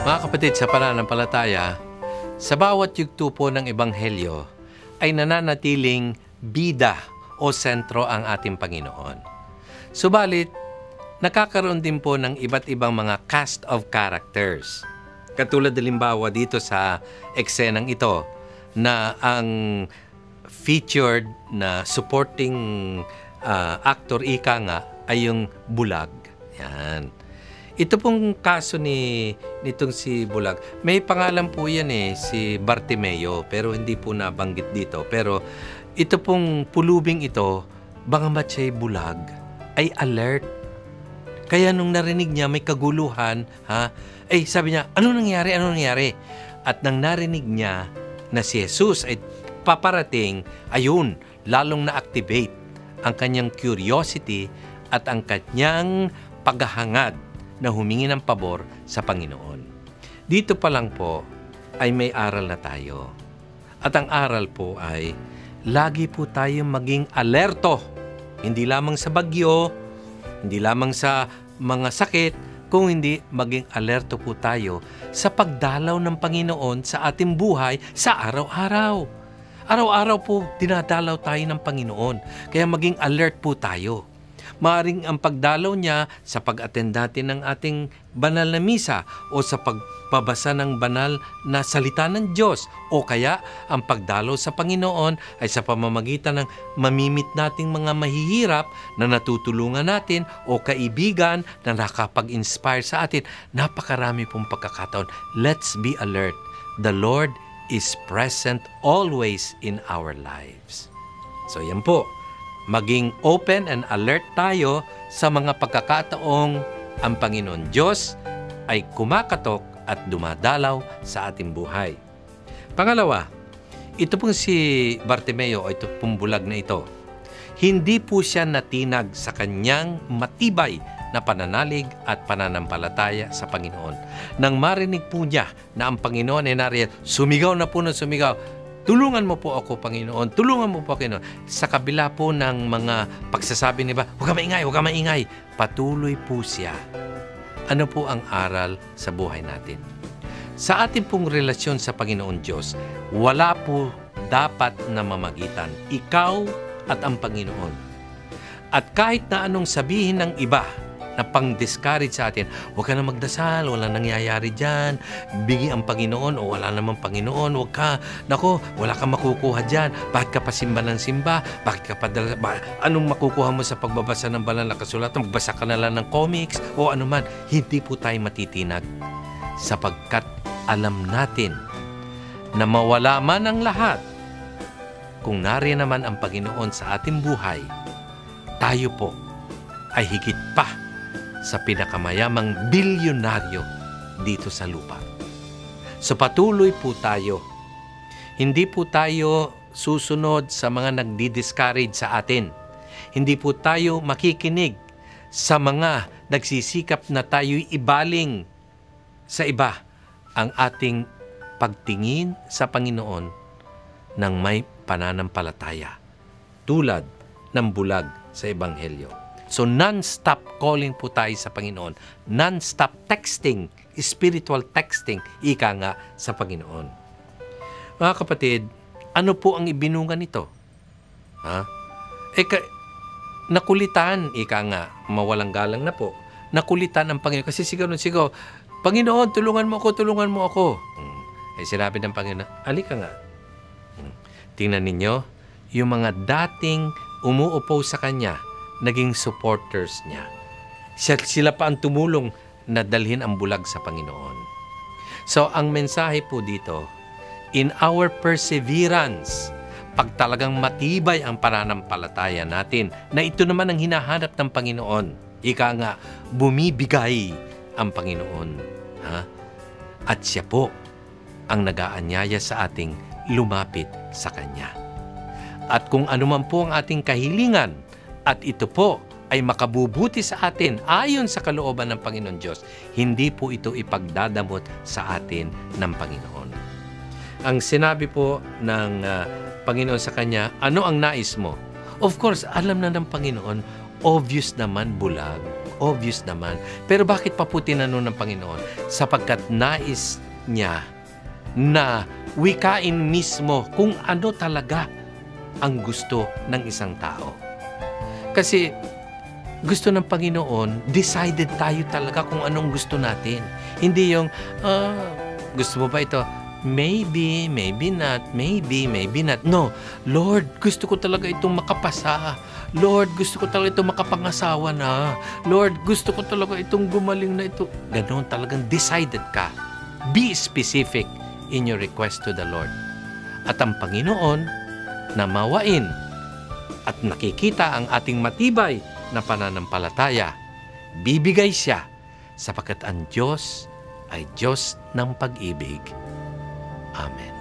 Mga kapatid, sa pananampalataya, sa bawat yugto po ng Ebanghelyo ay nananatiling bida o sentro ang ating Panginoon. Subalit, nakakaroon din po ng iba't ibang mga cast of characters. Katulad halimbawa dito sa eksenang ito na ang featured na supporting actor ika nga ay yung bulag. Yan. Ito pong kaso nitong si Bulag, may pangalan po yan si Bartimeo, pero hindi po nabanggit dito. Pero ito pong pulubing ito, bangamat siya'y bulag, ay alert. Kaya nung narinig niya may kaguluhan, sabi niya, ano nangyari? Ano nangyari? At nang narinig niya na si Jesus ay paparating, ayun, lalong na-activate ang kanyang curiosity at ang kanyang paghahangad na humingi ng pabor sa Panginoon. Dito pa lang po ay may aral na tayo. At ang aral po ay lagi po tayong maging alerto. Hindi lamang sa bagyo, hindi lamang sa mga sakit, kung hindi maging alerto po tayo sa pagdalaw ng Panginoon sa ating buhay sa araw-araw. Araw-araw po dinadalaw tayo ng Panginoon. Kaya maging alert po tayo. Maaring ang pagdalaw niya sa pag-attend natin ng ating banal na misa o sa pagpabasa ng banal na salita ng Diyos o kaya ang pagdalaw sa Panginoon ay sa pamamagitan ng mamimit nating mga mahihirap na natutulungan natin o kaibigan na nakapag-inspire sa atin. Napakarami pong pagkakataon. Let's be alert. The Lord is present always in our lives. So yan po. Maging open and alert tayo sa mga pagkakataong ang Panginoon Diyos ay kumakatok at dumadalaw sa ating buhay. Pangalawa, ito pong si Bartimeo, ito pong bulag na ito, hindi po siya natinag sa kanyang matibay na pananalig at pananampalataya sa Panginoon. Nang marinig po niya na ang Panginoon ay nariyan, sumigaw na po ng sumigaw, tulungan mo po ako, Panginoon. Tulungan mo po, Panginoon. Sa kabila po ng mga pagsasabi ni ba, huwag ka maingay, huwag ka maingay. Patuloy po siya. Ano po ang aral sa buhay natin? Sa ating pong relasyon sa Panginoon Diyos, wala po dapat na mamagitan. Ikaw at ang Panginoon. At kahit na anong sabihin ng iba na pang-discourage sa atin, huwag ka na magdasal, wala nangyayari dyan, bigi ang Panginoon o wala namang Panginoon, huwag ka, nako, wala kang makukuha dyan, bakit ka pa simba ng simba, bakit ka pa, anong makukuha mo sa pagbabasa ng banal na kasulatan, magbasa ka na lang ng comics o anuman, hindi po tayo matitinag sapagkat alam natin na mawala man ang lahat, kung nariyan naman ang Panginoon sa ating buhay, tayo po ay higit pa sa pinakamayamang bilyonaryo dito sa lupa. So patuloy po tayo. Hindi po tayo susunod sa mga nagdi-discourage sa atin. Hindi po tayo makikinig sa mga nagsisikap na tayo'y ibaling sa iba ang ating pagtingin sa Panginoon ng may pananampalataya tulad ng bulag sa Ebanghelyo. So non-stop calling po tayo sa Panginoon. Non-stop texting, spiritual texting, ika nga sa Panginoon. Mga kapatid, ano po ang ibinungan nito? Nakulitan, ika nga, mawalang galang na po. Nakulitan ang Panginoon. Kasi sigaw, Panginoon, tulungan mo ako, tulungan mo ako. Sinabi ng Panginoon, alika nga. Tingnan ninyo, yung mga dating umuupo sa Kanya, naging supporters niya. Sila pa ang tumulong na dalhin ang bulag sa Panginoon. So, ang mensahe po dito, in our perseverance, pag talagang matibay ang pananampalataya natin, na ito naman ang hinahanap ng Panginoon, ika nga, bumibigay ang Panginoon. At siya po ang nag-aanyaya sa ating lumapit sa Kanya. At kung anuman po ang ating kahilingan, at ito po ay makabubuti sa atin ayon sa kalooban ng Panginoon Diyos, hindi po ito ipagdadamot sa atin ng Panginoon. Ang sinabi po ng Panginoon sa Kanya, ano ang nais mo? Of course, alam na ng Panginoon, obvious naman bulag. Obvious naman. Pero bakit pa po tinanong ng Panginoon? Sapagkat nais niya na wikain mismo kung ano talaga ang gusto ng isang tao. Kasi gusto ng Panginoon, decided tayo talaga kung anong gusto natin. Hindi yung, gusto mo ba ito? Maybe, maybe not, maybe, maybe not. No, Lord, gusto ko talaga itong makapasa. Lord, gusto ko talaga itong makapangasawa na. Lord, gusto ko talaga itong gumaling na ito. Ganon, talagang decided ka. Be specific in your request to the Lord. At ang Panginoon na mawain at nakikita ang ating matibay na pananampalataya, bibigay siya sapagkat ang Diyos ay Diyos ng pag-ibig. Amen.